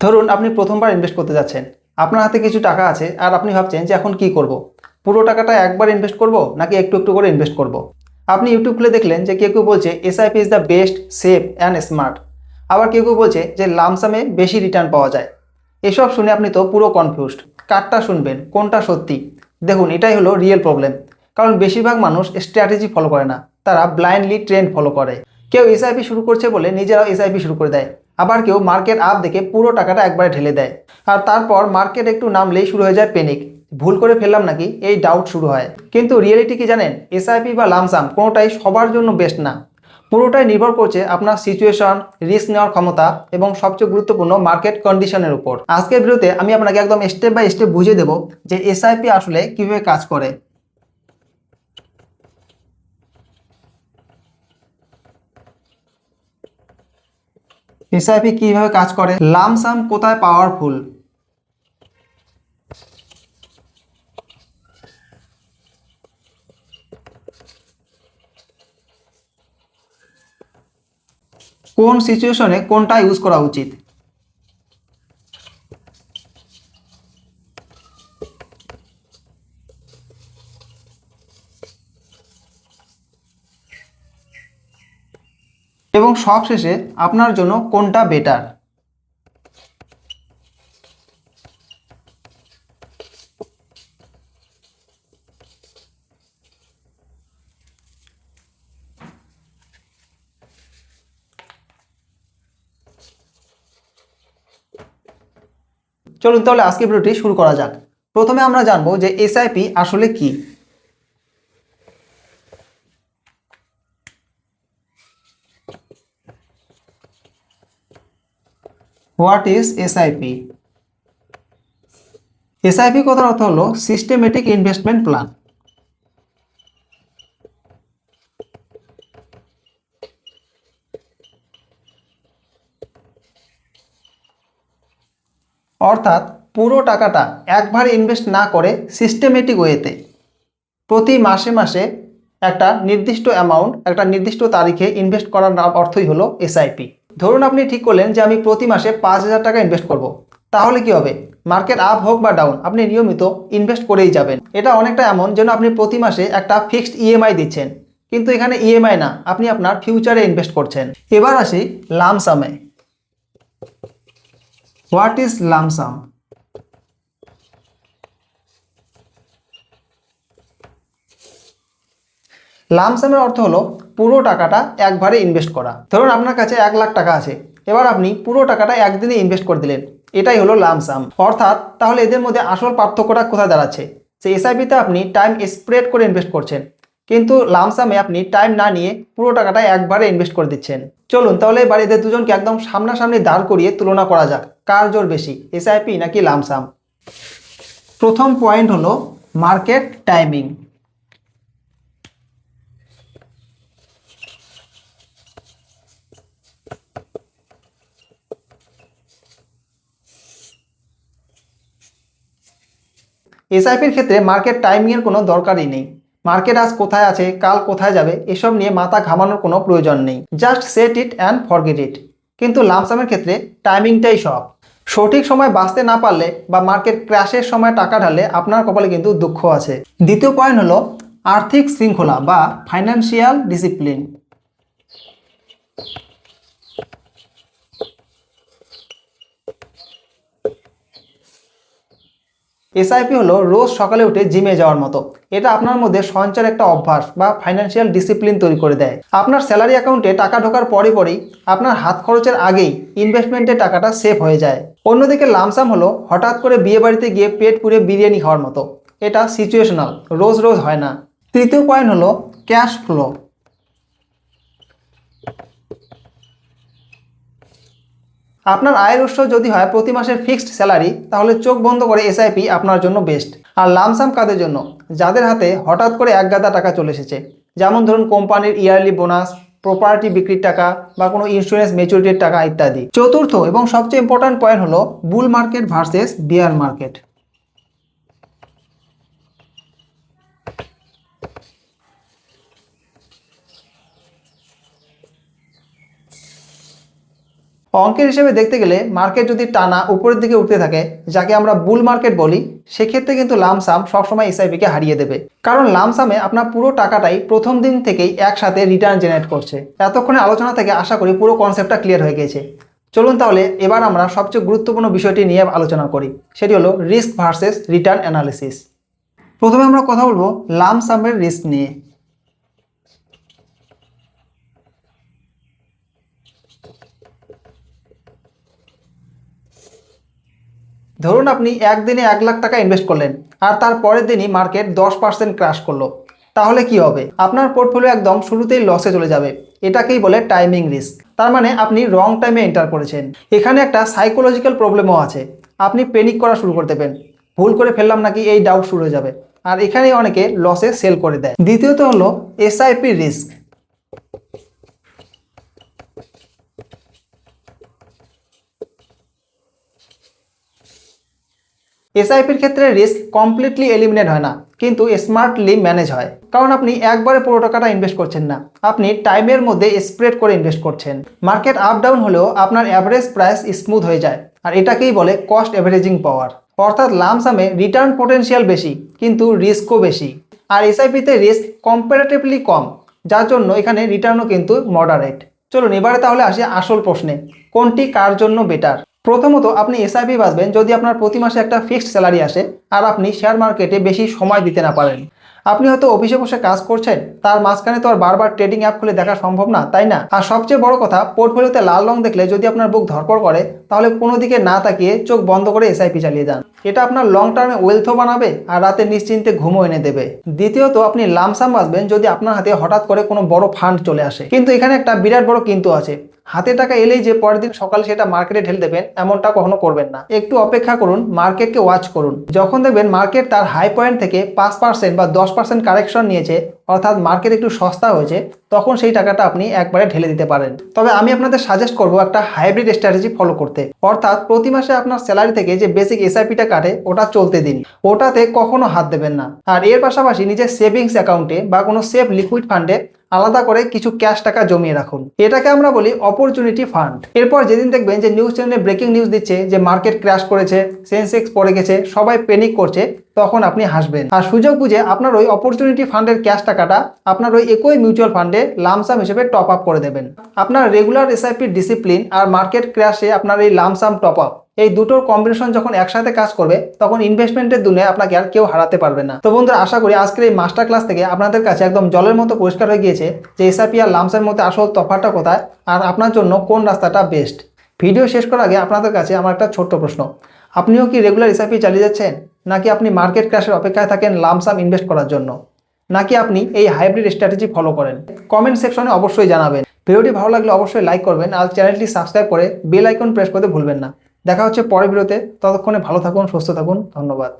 ধরুন আপনি প্রথমবার ইনভেস্ট করতে যাচ্ছেন, আপনার হাতে কিছু টাকা আছে আর আপনি ভাবছেন যে এখন কি করব, পুরো টাকাটা একবার ইনভেস্ট করব নাকি একটু একটু করে ইনভেস্ট করব। আপনি ইউটিউব খুলে দেখলেন যে কেউ কেউ বলছে SIP is the best, safe and smart. আবার কেউ কেউ বলছে যে লামসামে বেশি রিটার্ন পাওয়া যায়। এসব শুনে আপনি তো পুরো কনফিউজড, কারটা শুনবেন, কোনটা সত্যি। দেখুন, এটাই হলো রিয়েল প্রবলেম। কারণ বেশিরভাগ মানুষ স্ট্র্যাটেজি ফলো করে না, তারা ব্লাইন্ডলি ট্রেন্ড ফলো করে। কেউ এসআইপি শুরু করছে বলে নিজেরাও এসআইপি শুরু করে দেয়, আবার কেউ মার্কেট আপ দেখে পুরো টাকাটা একবারে ঢেলে দেয়। আর তারপর মার্কেট একটু নামলেই শুরু হয়ে যায় প্যানিক, ভুল করে ফেললাম নাকি, এই ডাউট শুরু হয়। কিন্তু রিয়েলিটি কি জানেন, এসআইপি বা লামসাম কোনোটাই সবার জন্য বেস্ট না। পুরোটাই নির্ভর করছে আপনার সিচুয়েশন, রিস্ক নেওয়ার ক্ষমতা এবং সবচেয়ে গুরুত্বপূর্ণ মার্কেট কন্ডিশনের উপর। আজকের ভিডিওতে আমি আপনাকে একদম স্টেপ বাই স্টেপ বুঝিয়ে দেবো যে এসআইপি আসলে কিভাবে কাজ করে। এসআইপি কিভাবে কাজ করে, লামসাম কোথায় পাওয়ারফুল। কোন সিচুয়েশনে কোনটা ইউজ করা উচিত। এবং সবশেষে আপনার জন্য কোনটা বেটার। চলুন তাহলে আজকের ভিডিওটি শুরু করা যাক। প্রথমে আমরা জানবো যে এসআইপি আসলে কি। What is SIP? এসআইপি কথার অর্থ হলো সিস্টেমেটিক ইনভেস্টমেন্ট প্ল্যান। অর্থাৎ পুরো টাকাটা একবারে ইনভেস্ট না করে সিস্টেমেটিক ওয়েতে প্রতি মাসে মাসে একটা নির্দিষ্ট অ্যামাউন্ট একটা নির্দিষ্ট তারিখে ইনভেস্ট করার নাম অর্থই হলো এসআইপি। ধরুন আপনি ঠিক করলেন যে আমি প্রতি মাসে 5,000 টাকা ইনভেস্ট করব। তাহলে কি হবে, মার্কেট আপ হোক বা ডাউন আপনি নিয়মিত ইনভেস্ট করেই যাবেন। এটা অনেকটা এমন যেন আপনি প্রতি মাসে একটা ফিক্সড ইএমআই দিচ্ছেন, কিন্তু এখানে ইএমআই না, আপনি আপনার ফিউচারে ইনভেস্ট করছেন। এবার আসি লামসামে। What is lump sum? লামসামের অর্থ হলো পুরো টাকাটা একবারে ইনভেস্ট করা। ধরুন আপনার কাছে 1,00,000 টাকা আছে, এবার আপনি পুরো টাকাটা একদিনে ইনভেস্ট করে দিলেন, এটাই হলো লামসাম। অর্থাৎ তাহলে এদের মধ্যে আসল পার্থক্যটা কোথায় দাঁড়াচ্ছে, যে এসআইপিতে আপনি টাইম স্প্রেড করে ইনভেস্ট করছেন, কিন্তু লামসামে আপনি টাইম না নিয়ে পুরো টাকাটা একবারে ইনভেস্ট করে দিচ্ছেন। চলুন তাহলে এবার এদের দুজনকে একদম সামনাসামনি দাঁড় করিয়ে তুলনা করা যাক, কার জোর বেশি, এসআইপি নাকি লামসাম। প্রথম পয়েন্ট হলো মার্কেট টাইমিং। এসআইপির ক্ষেত্রে মার্কেট টাইমিংয়ের কোনো দরকারই নেই। মার্কেট আজ কোথায় আছে, কাল কোথায় যাবে, এসব নিয়ে মাথা ঘামানোর কোনো প্রয়োজন নেই। Just set it and forget it. কিন্তু লামসামের ক্ষেত্রে টাইমিংটাই সব। সঠিক সময় বাঁচতে না পারলে বা মার্কেট ক্র্যাশের সময় টাকা ঢাললে আপনার কপালে কিন্তু দুঃখ আছে। দ্বিতীয় পয়েন্ট হলো আর্থিক শৃঙ্খলা বা ফাইন্যান্সিয়াল ডিসিপ্লিন। এসআইপি হলো রোজ সকালে উঠে জিমে যাওয়ার মতো। এটা আপনার মধ্যে সঞ্চয়ের একটা অভ্যাস বা ফাইন্যান্সিয়াল ডিসিপ্লিন তৈরি করে দেয়। আপনার স্যালারি অ্যাকাউন্টে টাকা ঢোকার পরেই আপনার হাত খরচের আগেই ইনভেস্টমেন্টের টাকাটা সেভ হয়ে যায়। অন্যদিকে লামসাম হলো হঠাৎ করে বিয়ে বাড়িতে গিয়ে পেট পুড়ে বিরিয়ানি খাওয়ার মতো। এটা সিচুয়েশনাল, রোজ রোজ হয় না। তৃতীয় পয়েন্ট হলো ক্যাশ ফ্লো। আপনার আয়ের উৎস যদি হয় প্রতি মাসের ফিক্সড স্যালারি, তাহলে চোখ বন্ধ করে এসআইপি আপনার জন্য বেস্ট। আর লামসাম কাদের জন্য, যাদের হাতে হঠাৎ করে এক গাদা টাকা চলে এসেছে, যেমন ধরুন কোম্পানির ইয়ারলি বোনাস, প্রপার্টি বিক্রির টাকা বা কোনো ইন্স্যুরেন্স ম্যাচুরিটির টাকা ইত্যাদি। চতুর্থ এবং সবচেয়ে ইম্পর্ট্যান্ট পয়েন্ট হলো বুল মার্কেট ভার্সেস বিয়ার মার্কেট। অঙ্কের হিসেবে দেখতে গেলে মার্কেট যদি টানা উপরের দিকে উঠতে থাকে, যাকে আমরা বুল মার্কেট বলি, সেক্ষেত্রে কিন্তু লামসাম সবসময় এসআইপিকে হারিয়ে দেবে। কারণ লামসামে আপনার পুরো টাকাটাই প্রথম দিন থেকেই একসাথে রিটার্ন জেনারেট করছে। এতক্ষণে আলোচনা থেকে আশা করি পুরো কনসেপ্টটা ক্লিয়ার হয়ে গেছে। চলুন তাহলে এবার আমরা সবচেয়ে গুরুত্বপূর্ণ বিষয়টি নিয়ে আলোচনা করি, সেটি হলো রিস্ক ভার্সেস রিটার্ন অ্যানালিসিস। প্রথমে আমরা কথা বলবো লামসামের রিস্ক নিয়ে। ধরুন আপনি একদিনে 1 লাখ টাকা ইনভেস্ট করলেন আর তার পরের দিনই মার্কেট 10% ক্র্যাশ করলো, তাহলে কি হবে? আপনার পোর্টফোলিও একদম শুরুতেই লসে চলে যাবে। এটাকেই বলে টাইমিং রিস্ক। তার মানে আপনি রং টাইমে এন্টার করেছেন। এখানে একটা সাইকোলজিক্যাল প্রবলেমও আছে। আপনি প্যানিক করা শুরু করে দেবেন, ভুল করে ফেললাম নাকি এই ডাউট শুরু হয়ে যাবে, আর এখানেই অনেকে লসে সেল করে দেয়। দ্বিতীয়ত হলো এসআইপি রিস্ক। এসআইপির ক্ষেত্রে রিস্ক কমপ্লিটলি এলিমিনেট হয় না, কিন্তু স্মার্টলি ম্যানেজ হয়। কারণ আপনি একবারে পুরো টাকাটা ইনভেস্ট করছেন না, আপনি টাইমের মধ্যে স্প্রেড করে ইনভেস্ট করছেন। মার্কেট আপ ডাউন হলেও আপনার অ্যাভারেজ প্রাইস স্মুথ হয়ে যায়, আর এটাকেই বলে কস্ট অ্যাভারেজিং পাওয়ার। অর্থাৎ লামসামে রিটার্ন পোটেনশিয়াল বেশি কিন্তু রিস্কও বেশি, আর এসআইপিতে রিস্ক কম্পারেটিভলি কম, যার জন্য এখানে রিটার্নও কিন্তু মডারেট। চলুন এবারে তাহলে আসি আসল প্রশ্নে, কোনটি কার জন্য বেটার। প্রথমত আপনি এসআইপি বাঁচবেন যদি আপনার প্রতি মাসে একটা ফিক্সড স্যালারি আসে আর আপনি শেয়ার মার্কেটে বেশি সময় দিতে না পারেন। আপনি হয়তো অফিসে বসে কাজ করছেন, তার মাঝখানে তো আর বারবার ট্রেডিং অ্যাপ খুলে দেখা সম্ভব না, তাই না? আর সবচেয়ে বড় কথা, পোর্টফোলিওতে লাল রং দেখলে যদি আপনার বুক ধরপড় করে, তাহলে কোনো দিকে না তাকিয়ে চোখ বন্ধ করে এসআইপি চালিয়ে যান। এটা আপনার লং টার্মে ওয়েলথও বানাবে আর রাতে নিশ্চিন্তে ঘুমও এনে দেবে। দ্বিতীয়ত আপনি লামসাম বাঁচবেন যদি আপনার হাতে হঠাৎ করে কোনো বড় ফান্ড চলে আসে। কিন্তু এখানে একটা বিরাট বড় কিন্তু আছে। হাতে টাকা এলেই যে পরের দিন সকালে সেটা মার্কেটে ঢেলে দেবেন, এমনটা কখনো করবেন না। একটু অপেক্ষা করুন, মার্কেটকে ওয়াচ করুন। যখন দেখবেন মার্কেট তার হাই পয়েন্ট থেকে 5% বা 10% কারেকশন নিয়েছে, অর্থাৎ মার্কেট একটু সস্তা হয়েছে, তখন সেই টাকাটা আপনি একবারে ঢেলে দিতে পারেন। তবে আমি আপনাদের সাজেস্ট করব একটা হাইব্রিড স্ট্র্যাটেজি ফলো করতে। অর্থাৎ প্রতি মাসে আপনার স্যালারি থেকে যে বেসিক এসআইপিটা কাটে ওটা চলতে দিন, ওটাতে কখনো হাত দেবেন না। আর এর পাশাপাশি নিজের সেভিংস অ্যাকাউন্টে বা কোনো সেফ লিকুইড ফান্ডে আলাদা করে কিছু ক্যাশ টাকা জমিয়ে রাখুন। এটাকে আমরা বলি অপরচুনিটি ফান্ড। এরপর যেদিন দেখবেন যে নিউজ চ্যানেলে ব্রেকিং নিউজ দিচ্ছে যে মার্কেট ক্র্যাশ করেছে, সেন্সেক্স পড়ে গেছে, সবাই প্যানিক করছে, তখন আপনি হাসবেন আর সুযোগ বুঝে আপনার ওই অপরচুনিটি ফান্ডের ক্যাশ টাকাটা আপনার ওই একই মিউচুয়াল ফান্ডে লামসাম হিসেবে টপ আপ করে দেবেন। আপনার রেগুলার এসআইপি ডিসিপ্লিন আর মার্কেট ক্র্যাশে আপনার এই লামসাম টপ আপ, এই দুটোর কম্বিনেশন যখন একসাথে কাজ করবে, তখন ইনভেস্টমেন্টের দুনিয়ায় আপনাকে আর কেউ হারাতে পারবে না। তো বন্ধুরা, আশা করি আজকের এই মাস্টার ক্লাস থেকে আপনাদের কাছে একদম জলের মতো পরিষ্কার হয়ে গিয়েছে যে এসআইপি আর লামসের মধ্যে আসল তফাৎটা কোথায় আর আপনার জন্য কোন রাস্তাটা বেস্ট। ভিডিও শেষ করার আগে আপনাদের কাছে আমার একটা ছোট্ট প্রশ্ন, আপনিও কি রেগুলার এসআইপি চালিয়ে যাচ্ছেন, নাকি আপনি মার্কেট ক্র্যাশের অপেক্ষায় থাকেন লামসাম ইনভেস্ট করার জন্য, নাকি আপনি এই হাইব্রিড স্ট্র্যাটেজি ফলো করেন? কমেন্ট সেকশনে অবশ্যই জানাবেন। ভিডিওটি ভালো লাগলে অবশ্যই লাইক করবেন আর চ্যানেলটি সাবস্ক্রাইব করে বেল আইকন প্রেস করতে ভুলবেন না। দেখা হচ্ছে পরের ভিডিওতে, ততক্ষণে ভালো থাকুন, সুস্থ থাকুন, ধন্যবাদ।